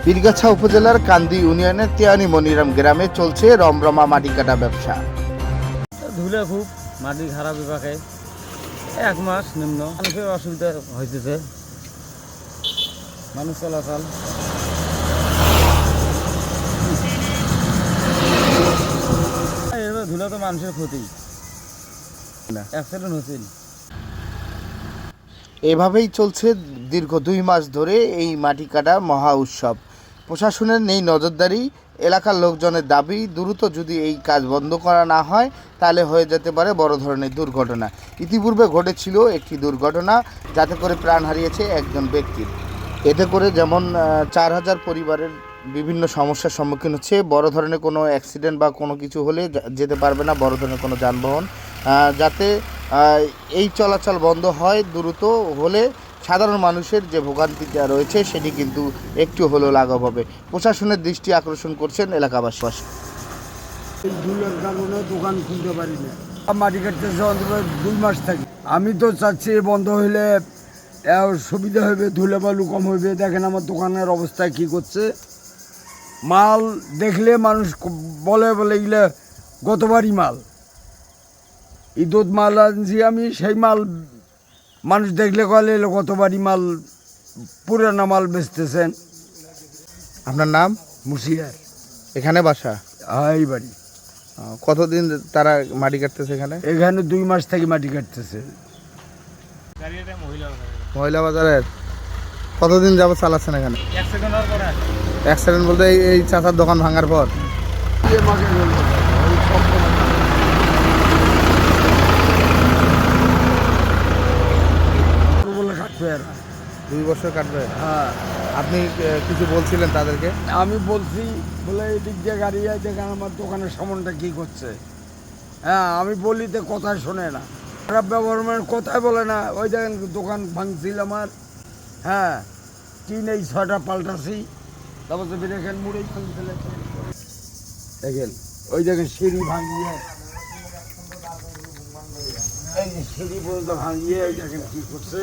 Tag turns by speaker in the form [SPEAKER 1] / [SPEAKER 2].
[SPEAKER 1] পীরগাছা উপজেলার কান্দি ইউনিয়নের তিয়ানি মনিরাম গ্রামে চলছে রমরমা মাটি কাটা ব্যবসা।
[SPEAKER 2] ধুলে খুব মাটি খারাপ বিভাগে 1 মাস নিম্ন মানুষের অসুবিধা হইতেছে, মানুষ চলাচল ধুলে তো মানুষের ক্ষতি, অ্যাক্সিডেন্ট হচ্ছে।
[SPEAKER 1] এভাবেই চলছে দীর্ঘ 2 মাস ধরে এই মাটি কাটা মহা উৎসব। প্রশাসনের নেই নজরদারি। এলাকার লোকজনের দাবি, দ্রুত যদি এই কাজ বন্ধ করা না হয় তাহলে হয়ে যেতে পারে বড় ধরনের দুর্ঘটনা। ইতিপূর্বে ঘটেছিল একটি দুর্ঘটনা, যাতে করে প্রাণ হারিয়েছে একজন ব্যক্তির। এতে করে যেমন 4000 পরিবারের বিভিন্ন সমস্যার সম্মুখীন হচ্ছে। বড় ধরনের কোনো অ্যাক্সিডেন্ট বা কোনো কিছু হলে যেতে পারবে না বড় ধরনের কোনো যানবাহন। যাতে এই চলাচল বন্ধ হয়, দ্রুত হলে সাধারণ মানুষের যে ভোগান্তিটা রয়েছে সেটি কিন্তু একটু হলেও লাঘব হবে। প্রশাসনের দৃষ্টি আকর্ষণ করছেন এলাকাবাসী।
[SPEAKER 3] এই ধুলোর কারণে দোকান খুলতে পারি না। মাটি কাটতেছে অন্তত 2 মাস থাকি। আমি তো চাচ্ছি বন্ধ হইলে সুবিধা হবে, ধুলে বালু কম হইবে। দেখেন আমার দোকানের অবস্থা কি করছে, মাল দেখলে মানুষ বলে এগুলো গতবারই মাল, ঈদত মাল আনছি আমি, সেই মাল মানুষ দেখলে কলে এলো গতবারই মাল, পুরানা মাল বেচতেছেন।
[SPEAKER 1] আপনার নাম?
[SPEAKER 3] মুর্শিদার।
[SPEAKER 1] এখানে বাসা?
[SPEAKER 3] এই বাড়ি।
[SPEAKER 1] কতদিন তারা মাটি কাটতেছে এখানে?
[SPEAKER 3] এখানে 2 মাস থেকে মাটি কাটতেছে।
[SPEAKER 1] মহিলা বাজারের কতদিন যাবত চালাচ্ছেন এখানে? অ্যাক্সিডেন্ট বলতে এই চাচার দোকান ভাঙার পর?
[SPEAKER 3] কাটবে
[SPEAKER 1] 2 বছর কাটবে?
[SPEAKER 3] হ্যাঁ।
[SPEAKER 1] আপনি কিছু বলছিলেন তাদেরকে?
[SPEAKER 3] আমি বলছি বলে এই দিক দিয়ে গাড়ি যায়, দেখেন আমার দোকানের সামনটা কি করছে। হ্যাঁ, আমি বলি তো কথাই শোনে না, খারাপ ব্যবহার মানে কথাই বলে না। ওই দেখেন দোকান ভাঙছিল আমার। হ্যাঁ, টিন এই 6টা পাল্টাছি, তারপর তো দেখেন মুড়েই ভাঙি ফেলেছে। দেখেন ওই দেখেন সিঁড়ি ভাঙিয়ে, এই যে সিঁড়ি পর্যন্ত ভাঙিয়ে, এই দেখেন কি করছে।